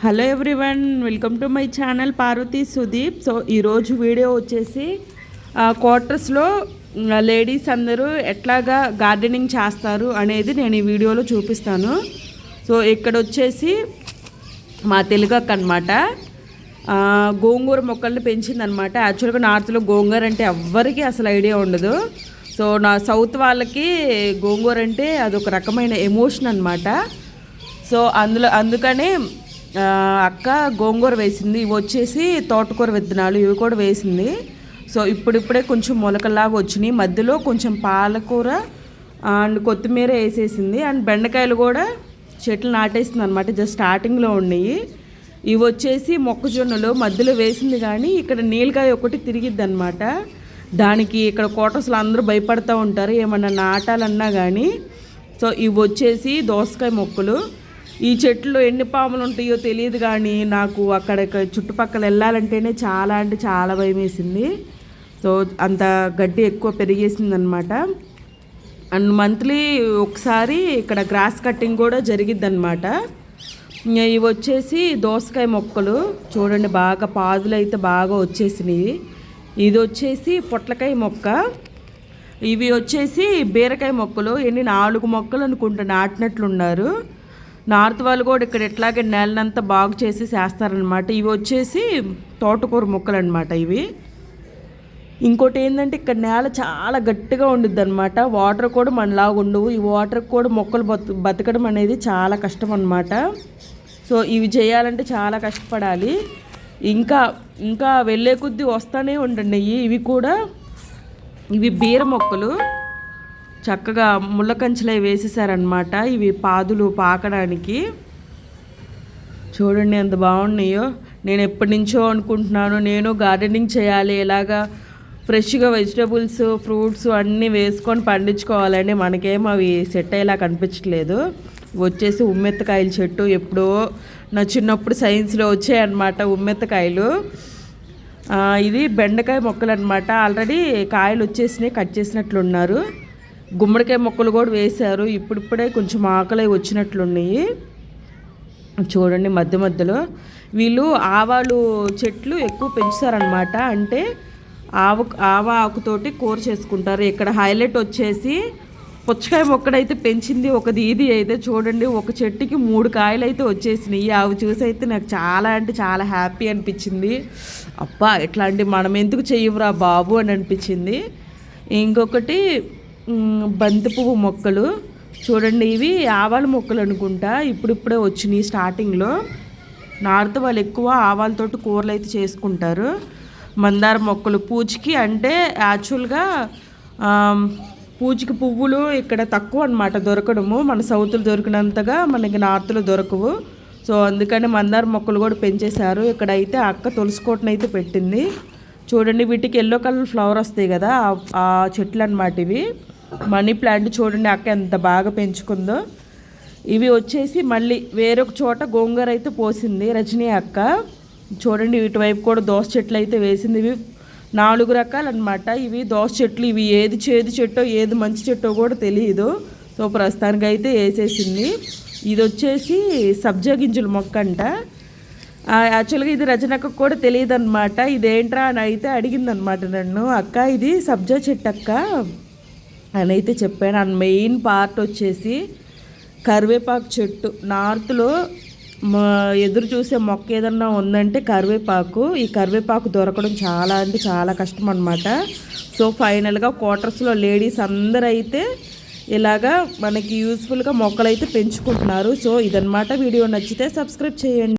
Hello everyone, welcome to my channel Parvati Sudeep. So ఈరోజు video వచ్చేసి క్వార్టర్స్లో లేడీస్ అందరూ ఎట్లాగా గార్డెనింగ్ చేస్తారు అనేది నేను ఈ వీడియోలో చూపిస్తాను. సో ఇక్కడ వచ్చేసి మా తెలుగు అక్క అనమాట గోంగూర మొక్కల్ని పెంచిందనమాట. యాక్చువల్గా నార్త్లో గోంగూర అంటే ఎవ్వరికీ అసలు ఐడియా ఉండదు. సో నా సౌత్ వాళ్ళకి గోంగూర అంటే అదొక రకమైన ఎమోషన్ అనమాట. సో అందుకనే అక్క గోంగూర వేసింది. ఇవి వచ్చేసి తోటకూర విత్తనాలు, ఇవి కూడా వేసింది. సో ఇప్పుడిప్పుడే కొంచెం మొలకలాగా వచ్చినాయి. మధ్యలో కొంచెం పాలకూర అండ్ కొత్తిమీర వేసేసింది. అండ్ బెండకాయలు కూడా చెట్లు నాటేసింది అనమాట. జస్ట్ స్టార్టింగ్లో ఉన్నాయి. ఇవి వచ్చేసి మొక్కజొన్నలు మధ్యలో వేసింది, కానీ ఇక్కడ నీలకాయ ఒకటి తిరిగిద్ది అనమాట. దానికి ఇక్కడ కోటర్స్లో అందరూ భయపడుతూ ఉంటారు ఏమన్నా నాటాలన్నా కానీ. సో ఇవి వచ్చేసి దోసకాయ మొక్కలు. ఈ చెట్లు ఎన్ని పాములు ఉంటాయో తెలియదు, కానీ నాకు అక్కడ చుట్టుపక్కల వెళ్ళాలంటేనే చాలా అంటే చాలా భయం వేసింది. సో అంత గడ్డి ఎక్కువ పెరిగేసింది అనమాట. అండ్ మంత్లీ ఒకసారి ఇక్కడ గ్రాస్ కట్టింగ్ కూడా జరిగిద్ది అనమాట. ఇవి వచ్చేసి దోసకాయ మొక్కలు చూడండి, బాగా పాదులు అయితే బాగా వచ్చేసినాయి. ఇది వచ్చేసి పొట్లకాయ మొక్క. ఇవి వచ్చేసి బీరకాయ మొక్కలు. 4 మొక్కలు అనుకుంటా నాటినట్లున్నారు. నార్త్ వాళ్ళు కూడా ఇక్కడ ఎట్లాగే నేలనంతా బాగు చేసి చేస్తారనమాట. ఇవి వచ్చేసి తోటకూర మొక్కలు అనమాట. ఇవి ఇంకోటి ఏంటంటే ఇక్కడ నేల చాలా గట్టిగా ఉండిద్ది అనమాట. వాటర్ కూడా మనలాగా ఉండవు. ఈ వాటర్ కూడా మొక్కలు బతకడం అనేది చాలా కష్టం అనమాట. సో ఇవి చేయాలంటే చాలా కష్టపడాలి. ఇంకా వెళ్ళే కొద్దీ వస్తూనే ఉండండి. ఇవి బీర మొక్కలు చక్కగా ముళ్ళ కంచెలే వేసేసారనమాట. ఇవి పాదులు పాకడానికి. చూడండి ఎంత బాగున్నాయో. నేను ఎప్పటి నుంచో అనుకుంటున్నాను నేను గార్డెనింగ్ చేయాలి, ఇలాగా ఫ్రెష్గా వెజిటబుల్స్ ఫ్రూట్స్ అన్నీ వేసుకొని పండించుకోవాలని. మనకేమో అవి సెట్ అయ్యేలా కనిపించట్లేదు. వచ్చేసి ఉమ్మెత్తకాయల చెట్టు. ఎప్పుడో నా చిన్నప్పుడు సైన్స్లో వచ్చాయన్నమాట ఉమ్మెత్తకాయలు. ఇది బెండకాయ మొక్కలు అనమాట. ఆల్రెడీ కాయలు వచ్చేసినాయి, కట్ చేసినట్లున్నారు. గుమ్మడికాయ మొక్కలు కూడా వేశారు. ఇప్పుడిప్పుడే కొంచెం ఆకలి వచ్చినట్లున్నాయి. చూడండి మధ్య మధ్యలో వీళ్ళు ఆవాలు చెట్లు ఎక్కువ పెంచుతారనమాట. అంటే ఆవ ఆకుతోటి కూర చేసుకుంటారు. ఇక్కడ హైలైట్ వచ్చేసి పుచ్చకాయ మొక్కడైతే పెంచింది ఒకది. ఇది అయితే చూడండి, ఒక చెట్టుకి 3 కాయలు అయితే వచ్చేసినాయి. అవి చూసి అయితే నాకు చాలా అంటే చాలా హ్యాపీ అనిపించింది. అబ్బా ఇట్లాంటి మనం ఎందుకు చెయ్యవురా బాబు అని అనిపించింది. ఇంకొకటి బంతి పువ్వు మొక్కలు చూడండి. ఇవి ఆవాల మొక్కలు అనుకుంటా, ఇప్పుడిప్పుడే వచ్చినాయి స్టార్టింగ్లో. నార్త్ వాళ్ళు ఎక్కువ ఆవాలతోటి కూరలు అయితే చేసుకుంటారు. మందార మొక్కలు పూజకి, అంటే యాక్చువల్గా పూజకి పువ్వులు ఇక్కడ తక్కువ అనమాట దొరకడము. మన సౌత్లో దొరికినంతగా మనకి నార్త్లో దొరకవు. సో అందుకని మందార మొక్కలు కూడా పెంచేశారు. ఇక్కడైతే అక్క తులసికోటను అయితే పెట్టింది. చూడండి వీటికి ఎల్లో కలర్ ఫ్లవర్ వస్తాయి కదా, ఆ చెట్లు అనమాట ఇవి. మనీ ప్లాంట్ చూడండి అక్క ఎంత బాగా పెంచుకుందో. ఇవి వచ్చేసి మళ్ళీ వేరొక చోట గోంగూర అయితే పోసింది రజనీ అక్క. చూడండి ఇటువైపు కూడా దోస చెట్లు అయితే వేసింది. ఇవి 4 రకాలు అనమాట. ఇవి దోస చెట్లు. ఇవి ఏది చేదు చెట్టో ఏది మంచి చెట్టో కూడా తెలియదు. సో ప్రస్తుతానికి అయితే వేసేసింది. ఇది వచ్చేసి సబ్జా గింజల మొక్క అంట. యాక్చువల్గా ఇది రచనకు కూడా తెలియదు అనమాట. ఇదేంట్రా అని అయితే అడిగిందనమాట నన్ను. అక్క ఇది సబ్జా చెట్టు అక్క అని అయితే చెప్పాను. అండ్ మెయిన్ పార్ట్ వచ్చేసి కరివేపాకు చెట్టు. నార్త్లో ఎదురు చూసే మొక్క ఏదన్నా ఉందంటే కరివేపాకు. ఈ కరివేపాకు దొరకడం చాలా అంటే చాలా కష్టం అనమాట. సో ఫైనల్గా క్వార్టర్స్లో లేడీస్ అందరూ అయితే ఇలాగా మనకి యూస్ఫుల్గా మొక్కలు అయితే పెంచుకుంటున్నారు. సో ఇదన్నమాట. వీడియో నచ్చితే సబ్స్క్రైబ్ చేయండి.